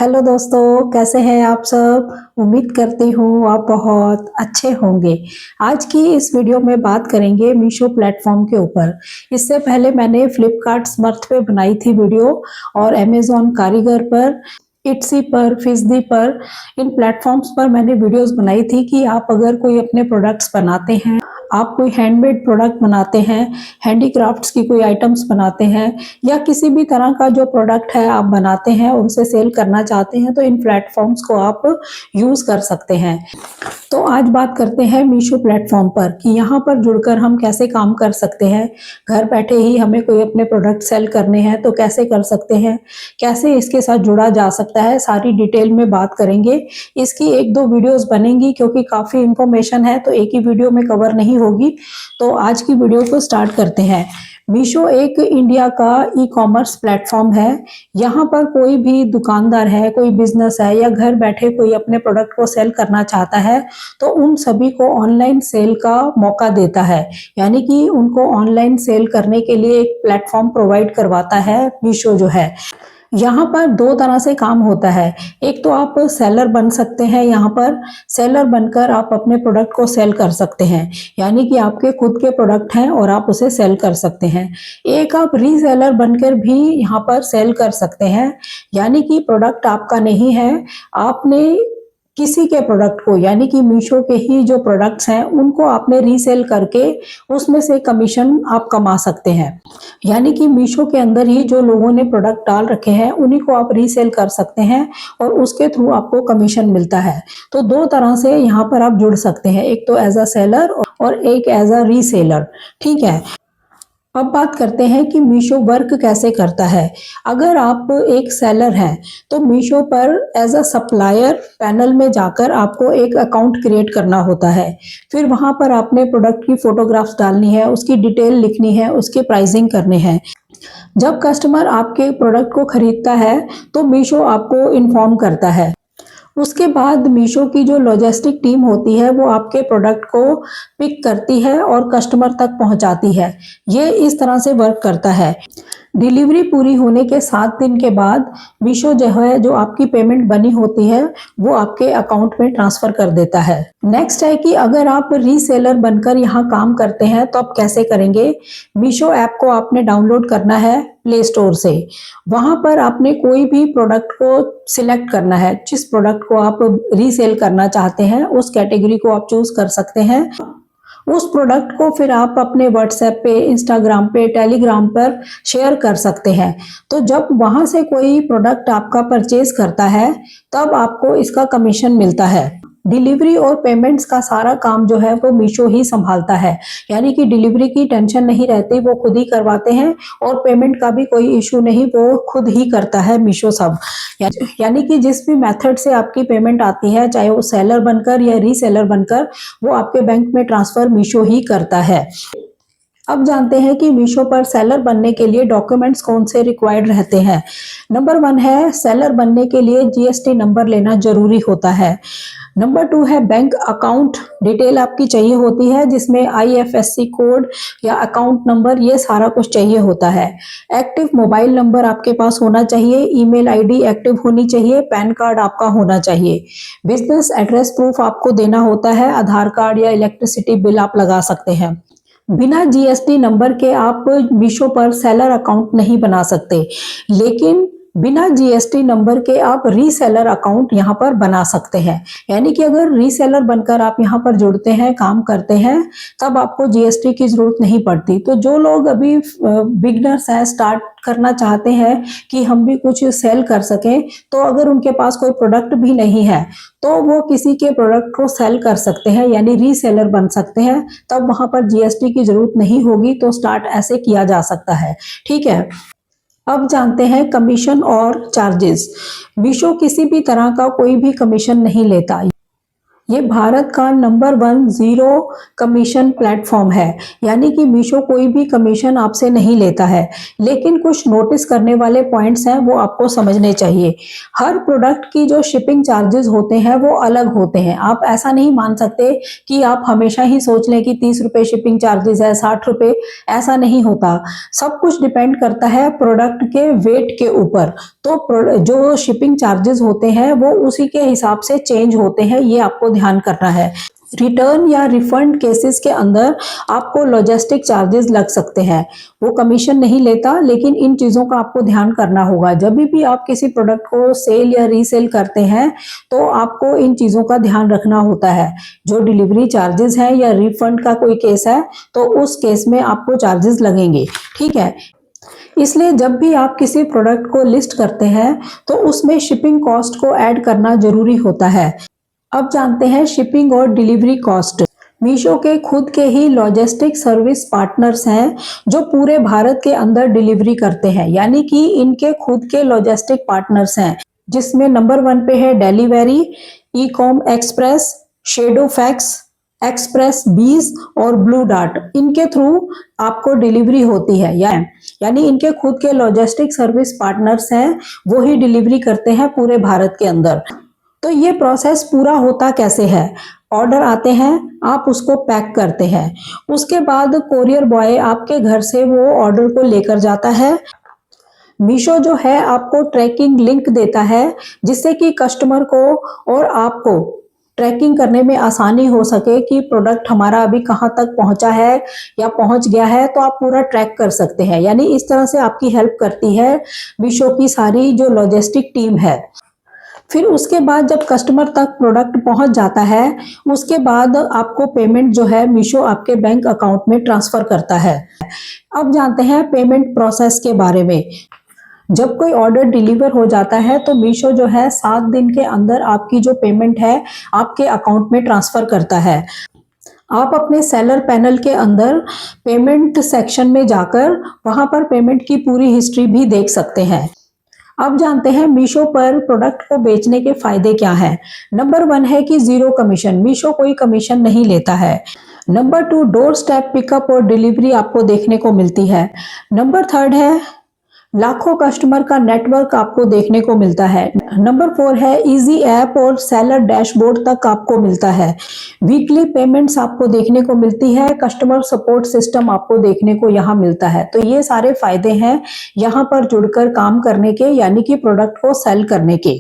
Hello दोस्तों, कैसे हैं आप सब। उम्मीद करती हूँ आप बहुत अच्छे होंगे। आज की इस वीडियो में बात करेंगे मीशो प्लेटफॉर्म के ऊपर। इससे पहले मैंने फ्लिपकार्ट स्मर्थ पे बनाई थी वीडियो और अमेज़ॉन कारीगर पर, इट्सी पर, फिजदी पर, इन प्लेटफॉर्म्स पर मैंने वीडियोस बनाई थी कि आप अगर कोई अपने प्रोडक्ट्स बनाते हैं, आप कोई हैंडमेड प्रोडक्ट बनाते हैं, हैंडीक्राफ्ट्स की कोई आइटम्स बनाते हैं या किसी भी तरह का जो प्रोडक्ट है आप बनाते हैं उनसे सेल करना चाहते हैं तो इन प्लेटफॉर्म्स को आप यूज़ कर सकते हैं। तो आज बात करते हैं मीशो प्लेटफॉर्म पर कि यहाँ पर जुड़कर हम कैसे काम कर सकते हैं। घर बैठे ही हमें कोई अपने प्रोडक्ट सेल करने हैं तो कैसे कर सकते हैं, कैसे इसके साथ जुड़ा जा सकता है, सारी डिटेल में बात करेंगे। इसकी एक दो वीडियोस बनेंगी क्योंकि काफ़ी इंफॉर्मेशन है तो एक ही वीडियो में कवर नहीं होगी। तो आज की वीडियो को स्टार्ट करते हैं। मीशो एक इंडिया का ई कॉमर्स प्लेटफॉर्म है। यहाँ पर कोई भी दुकानदार है, कोई बिजनेस है या घर बैठे कोई अपने प्रोडक्ट को सेल करना चाहता है तो उन सभी को ऑनलाइन सेल का मौका देता है, यानी कि उनको ऑनलाइन सेल करने के लिए एक प्लेटफॉर्म प्रोवाइड करवाता है मीशो जो है। यहाँ पर दो तरह से काम होता है। एक तो आप सेलर बन सकते हैं, यहाँ पर सेलर बनकर आप अपने प्रोडक्ट को सेल कर सकते हैं, यानी कि आपके खुद के प्रोडक्ट हैं और आप उसे सेल कर सकते हैं। एक आप रीसेलर बनकर भी यहाँ पर सेल कर सकते हैं, यानी कि प्रोडक्ट आपका नहीं है, आपने किसी के प्रोडक्ट को, यानी कि मीशो के ही जो प्रोडक्ट्स हैं उनको आपने रीसेल करके उसमें से कमीशन आप कमा सकते हैं। यानी कि मीशो के अंदर ही जो लोगों ने प्रोडक्ट डाल रखे हैं उन्हीं को आप रीसेल कर सकते हैं और उसके थ्रू आपको कमीशन मिलता है। तो दो तरह से यहाँ पर आप जुड़ सकते हैं, एक तो एज अ सेलर और एक एज अ रीसेलर। ठीक है, अब बात करते हैं कि मीशो वर्क कैसे करता है। अगर आप एक सेलर हैं तो मीशो पर एज अ सप्लायर पैनल में जाकर आपको एक अकाउंट क्रिएट करना होता है। फिर वहां पर आपने प्रोडक्ट की फोटोग्राफ्स डालनी है, उसकी डिटेल लिखनी है, उसके प्राइसिंग करने हैं। जब कस्टमर आपके प्रोडक्ट को खरीदता है तो मीशो आपको इन्फॉर्म करता है। उसके बाद मीशो की जो लॉजिस्टिक टीम होती है वो आपके प्रोडक्ट को पिक करती है और कस्टमर तक पहुंचाती है। ये इस तरह से वर्क करता है। डिलीवरी पूरी होने के 7 दिन के बाद मीशो जो है, जो आपकी पेमेंट बनी होती है वो आपके अकाउंट में ट्रांसफर कर देता है। नेक्स्ट है कि अगर आप रीसेलर बनकर यहाँ काम करते हैं तो आप कैसे करेंगे। मीशो ऐप को आपने डाउनलोड करना है प्ले स्टोर से। वहां पर आपने कोई भी प्रोडक्ट को सिलेक्ट करना है, जिस प्रोडक्ट को आप रीसेल करना चाहते हैं उस कैटेगरी को आप चूज कर सकते हैं। उस प्रोडक्ट को फिर आप अपने व्हाट्सएप पे, इंस्टाग्राम पे, टेलीग्राम पर शेयर कर सकते हैं। तो जब वहां से कोई प्रोडक्ट आपका परचेज करता है तब आपको इसका कमीशन मिलता है। डिलीवरी और पेमेंट्स का सारा काम जो है वो मीशो ही संभालता है, यानी कि डिलीवरी की टेंशन नहीं रहती, वो खुद ही करवाते हैं और पेमेंट का भी कोई इशू नहीं, वो खुद ही करता है मीशो सब। यानी कि जिस भी मेथड से आपकी पेमेंट आती है, चाहे वो सेलर बनकर या रीसेलर बनकर, वो आपके बैंक में ट्रांसफर मीशो ही करता है। अब जानते हैं कि मीशो पर सेलर बनने के लिए डॉक्यूमेंट्स कौन से रिक्वायर्ड रहते हैं। नंबर 1 है, सेलर बनने के लिए जीएसटी नंबर लेना जरूरी होता है। नंबर 2 है, बैंक अकाउंट डिटेल आपकी चाहिए होती है, जिसमें आईएफएससी कोड या अकाउंट नंबर, ये सारा कुछ चाहिए होता है। एक्टिव मोबाइल नंबर आपके पास होना चाहिए, ईमेल आईडी एक्टिव होनी चाहिए, पैन कार्ड आपका होना चाहिए। बिजनेस एड्रेस प्रूफ आपको देना होता है, आधार कार्ड या इलेक्ट्रिसिटी बिल आप लगा सकते हैं। बिना जीएसटी नंबर के आप मीशो पर सेलर अकाउंट नहीं बना सकते, लेकिन बिना जीएसटी नंबर के आप रीसेलर अकाउंट यहाँ पर बना सकते हैं। यानी कि अगर रीसेलर बनकर आप यहाँ पर जुड़ते हैं, काम करते हैं, तब आपको जीएसटी की जरूरत नहीं पड़ती। तो जो लोग अभी बिगनर्स हैं, स्टार्ट करना चाहते हैं कि हम भी कुछ सेल कर सकें, तो अगर उनके पास कोई प्रोडक्ट भी नहीं है तो वो किसी के प्रोडक्ट को सेल कर सकते हैं, यानी रीसेलर बन सकते हैं। तब वहां पर जीएसटी की जरूरत नहीं होगी। तो स्टार्ट ऐसे किया जा सकता है। ठीक है, अब जानते हैं कमीशन और चार्जेस। मीशो किसी भी तरह का कोई भी कमीशन नहीं लेता। ये भारत का नंबर 1 जीरो कमीशन प्लेटफॉर्म है, यानी कि मीशो कोई भी कमीशन आपसे नहीं लेता है। लेकिन कुछ नोटिस करने वाले पॉइंट्स हैं, वो आपको समझने चाहिए। हर प्रोडक्ट की जो शिपिंग चार्जेस होते हैं वो अलग होते हैं। आप ऐसा नहीं मान सकते कि आप हमेशा ही सोच लें कि 30 रुपये शिपिंग चार्जेस है, 60 रुपये, ऐसा नहीं होता। सब कुछ डिपेंड करता है प्रोडक्ट के वेट के ऊपर। तो जो शिपिंग चार्जेस होते हैं वो उसी के हिसाब से चेंज होते हैं, ये आपको ध्यान करना है। रिटर्न या रिफंड केसेस के अंदर आपको लॉजिस्टिक चार्जेस लग सकते हैं। वो कमीशन नहीं लेता, लेकिन इन चीज़ों का आपको ध्यान करना होगा। जब भी आप किसी प्रोडक्ट को सेल या रीसेल करते हैं तो आपको इन चीज़ों का ध्यान रखना होता है। जो डिलीवरी चार्जेस है या रिफंड का कोई केस है तो उस केस में आपको चार्जेस लगेंगे, ठीक है। इसलिए जब भी आप किसी प्रोडक्ट को लिस्ट करते हैं तो उसमें शिपिंग कॉस्ट को ऐड करना जरूरी होता है। अब जानते हैं शिपिंग और डिलीवरी कॉस्ट। मीशो के खुद के ही लॉजिस्टिक सर्विस पार्टनर्स हैं जो पूरे भारत के अंदर डिलीवरी करते हैं, यानी कि इनके खुद के लॉजिस्टिक पार्टनर्स हैं, जिसमें नंबर 1 पे है delivery, Ecom Express, Shadowfax, express 20 और ब्लू डार्ट। इनके थ्रू आपको डिलीवरी होती है, यानी इनके खुद के लॉजिस्टिक सर्विस पार्टनर्स हैं, वो ही डिलीवरी करते हैं पूरे भारत के अंदर। तो ये प्रोसेस पूरा होता कैसे है? ऑर्डर आते हैं, आप उसको पैक करते हैं, उसके बाद कोरियर बॉय आपके घर से वो ऑर्डर को लेकर जाता है। मीशो जो है आपको ट्रैकिंग लिंक देता है, जिससे कि कस्टमर को और आपको ट्रैकिंग करने में आसानी हो सके कि प्रोडक्ट हमारा अभी कहाँ तक पहुंचा है या पहुंच गया है, तो आप पूरा ट्रैक कर सकते हैं। यानी इस तरह से आपकी हेल्प करती है मीशो की सारी जो लॉजिस्टिक टीम है। फिर उसके बाद जब कस्टमर तक प्रोडक्ट पहुंच जाता है, उसके बाद आपको पेमेंट जो है मीशो आपके बैंक अकाउंट में ट्रांसफर करता है। अब जानते हैं पेमेंट प्रोसेस के बारे में। जब कोई ऑर्डर डिलीवर हो जाता है तो मीशो जो है 7 दिन के अंदर आपकी जो पेमेंट है आपके अकाउंट में ट्रांसफर करता है। आप अपने सेलर पैनल के अंदर पेमेंट सेक्शन में जाकर वहां पर पेमेंट की पूरी हिस्ट्री भी देख सकते हैं। अब जानते हैं मीशो पर प्रोडक्ट को बेचने के फायदे क्या हैं। नंबर 1 है कि जीरो कमीशन, मीशो कोई कमीशन नहीं लेता है। नंबर 2, डोर स्टेप पिकअप और डिलीवरी आपको देखने को मिलती है। नंबर 3 है लाखों कस्टमर का नेटवर्क आपको देखने को मिलता है। नंबर 4 है इजी ऐप और सेलर डैशबोर्ड तक आपको मिलता है। वीकली पेमेंट्स आपको देखने को मिलती है। कस्टमर सपोर्ट सिस्टम आपको देखने को यहाँ मिलता है। तो ये सारे फायदे हैं यहाँ पर जुड़कर काम करने के, यानी कि प्रोडक्ट को सेल करने के।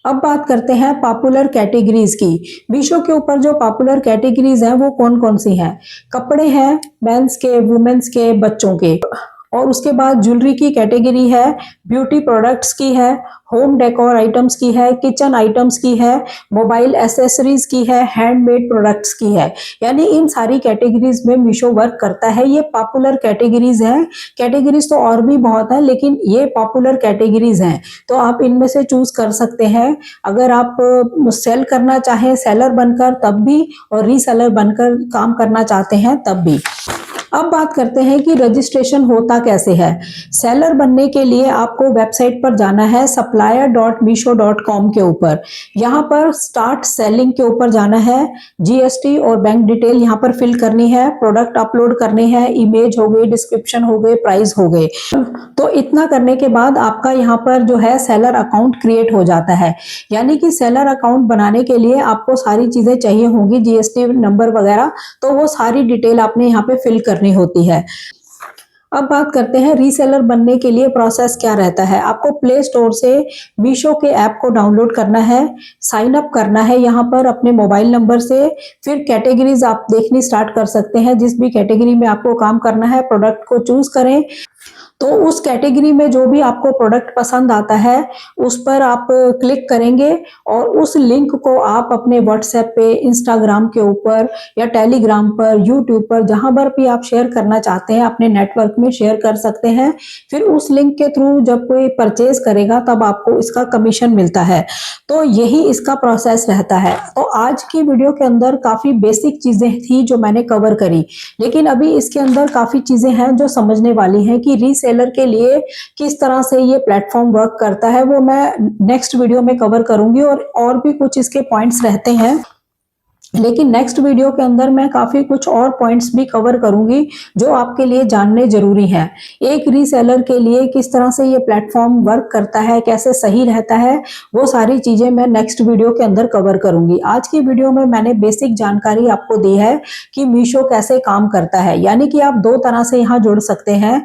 अब बात करते हैं पॉपुलर कैटेगरीज की। मीशो के ऊपर जो पॉपुलर कैटेगरीज हैं वो कौन कौन सी हैं? कपड़े हैं, मेंस के, वुमेन्स के, बच्चों के। और उसके बाद ज्वेलरी की कैटेगरी है, ब्यूटी प्रोडक्ट्स की है, होम डेकोर आइटम्स की है, किचन आइटम्स की है, मोबाइल एसेसरीज की है, हैंडमेड प्रोडक्ट्स की है। यानी इन सारी कैटेगरीज में मीशो वर्क करता है। ये पॉपुलर कैटेगरीज हैं। कैटेगरीज तो और भी बहुत है, लेकिन ये पॉपुलर कैटेगरीज हैं, तो आप इनमें से चूज कर सकते हैं। अगर आप सेल करना चाहें सेलर बनकर तब भी, और रीसेलर बनकर काम करना चाहते हैं तब भी। अब बात करते हैं कि रजिस्ट्रेशन होता कैसे है। सेलर बनने के लिए आपको वेबसाइट पर जाना है supplier.misho.com के ऊपर। यहाँ पर स्टार्ट सेलिंग के ऊपर जाना है, जीएसटी और बैंक डिटेल यहाँ पर फिल करनी है, प्रोडक्ट अपलोड करने हैं, इमेज हो गई, डिस्क्रिप्शन हो गए, प्राइस हो गए। तो इतना करने के बाद आपका यहाँ पर जो है सेलर अकाउंट क्रिएट हो जाता है। यानी कि सेलर अकाउंट बनाने के लिए आपको सारी चीजें चाहिए होंगी, जीएसटी नंबर वगैरह, तो वो सारी डिटेल आपने यहाँ पे फिल करनी होती है। अब बात करते हैं रीसेलर बनने के लिए प्रोसेस क्या रहता है। आपको प्ले स्टोर से मीशो के ऐप को डाउनलोड करना है, साइन अप करना है यहाँ पर अपने मोबाइल नंबर से। फिर कैटेगरीज आप देखनी स्टार्ट कर सकते हैं, जिस भी कैटेगरी में आपको काम करना है प्रोडक्ट को चूज करें। तो उस कैटेगरी में जो भी आपको प्रोडक्ट पसंद आता है उस पर आप क्लिक करेंगे और उस लिंक को आप अपने व्हाट्सएप पे, इंस्टाग्राम के ऊपर या टेलीग्राम पर, यूट्यूब पर, जहां पर भी आप शेयर करना चाहते हैं अपने नेटवर्क में शेयर कर सकते हैं। फिर उस लिंक के थ्रू जब कोई परचेज करेगा तब आपको इसका कमीशन मिलता है। तो यही इसका प्रोसेस रहता है। तो आज की वीडियो के अंदर काफी बेसिक चीजें थी जो मैंने कवर करी, लेकिन अभी इसके अंदर काफी चीजें हैं जो समझने वाली हैं कि रीसेलर के लिए किस तरह से ये प्लेटफॉर्म वर्क करता है। वो मैं नेक्स्ट वीडियो में कवर करूंगी, और भी कुछ इसके पॉइंट्स रहते हैं लेकिन नेक्स्ट वीडियो के अंदर मैं काफी कुछ और पॉइंट्स भी कवर करूंगी जो आपके लिए जानने जरूरी है। एक रीसेलर के लिए किस तरह से ये प्लेटफॉर्म वर्क करता है, कैसे सही रहता है, वो सारी चीजें मैं नेक्स्ट वीडियो के अंदर कवर करूंगी। आज की वीडियो में मैंने बेसिक जानकारी आपको दी है कि मीशो कैसे काम करता है, यानी कि आप दो तरह से यहाँ जुड़ सकते हैं।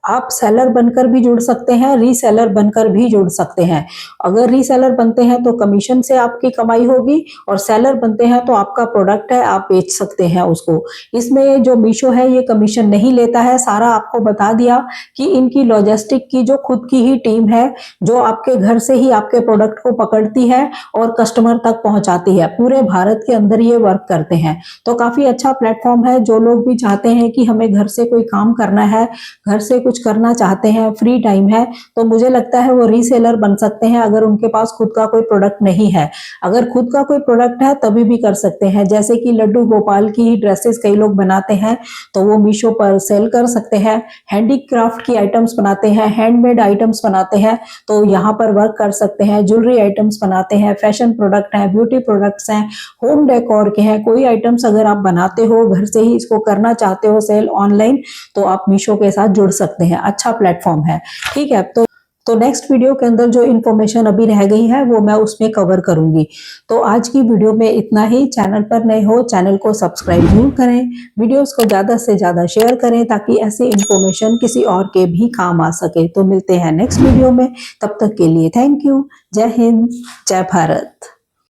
आप सेलर बनकर भी जुड़ सकते हैं, रीसेलर बनकर भी जुड़ सकते हैं। अगर रीसेलर बनते हैं तो कमीशन से आपकी कमाई होगी, और सेलर बनते हैं तो आपका प्रोडक्ट है, आप बेच सकते हैं उसको। इसमें जो मीशो है ये कमीशन नहीं लेता है, सारा आपको बता दिया कि इनकी लॉजिस्टिक की जो खुद की ही टीम है, जो आपके घर से ही आपके प्रोडक्ट को पकड़ती है और कस्टमर तक पहुंचाती है। पूरे भारत के अंदर ये वर्क करते हैं। तो काफी अच्छा प्लेटफॉर्म है। जो लोग भी चाहते हैं कि हमें घर से कोई काम करना है, घर से कुछ करना चाहते हैं, फ्री टाइम है, तो मुझे लगता है वो रीसेलर बन सकते हैं अगर उनके पास खुद का कोई प्रोडक्ट नहीं है। अगर खुद का कोई प्रोडक्ट है तभी भी कर सकते हैं। जैसे कि लड्डू गोपाल की ड्रेसेस कई लोग बनाते हैं तो वो मीशो पर सेल कर सकते हैं। हैंडीक्राफ्ट की आइटम्स बनाते हैं, हैंडमेड आइटम्स बनाते हैं, तो यहाँ पर वर्क कर सकते हैं। ज्वेलरी आइटम्स बनाते हैं, फैशन प्रोडक्ट हैं, ब्यूटी प्रोडक्ट्स हैं, होम डेकोर के हैं, कोई आइटम्स अगर आप बनाते हो, घर से ही इसको करना चाहते हो सेल ऑनलाइन, तो आप मीशो के साथ जुड़ सकते हैं। अच्छा प्लेटफॉर्म है, ठीक है। तो नेक्स्ट वीडियो के अंदर जो इन्फॉर्मेशन अभी रह गई है वो मैं उसमें कवर करूंगी। तो आज की वीडियो में इतना ही। चैनल पर नए हो, चैनल को सब्सक्राइब जरूर करें, वीडियोस को ज्यादा से ज्यादा शेयर करें ताकि ऐसी इन्फॉर्मेशन किसी और के भी काम आ सके। तो मिलते हैं नेक्स्ट वीडियो में, तब तक के लिए थैंक यू। जय हिंद, जय भारत।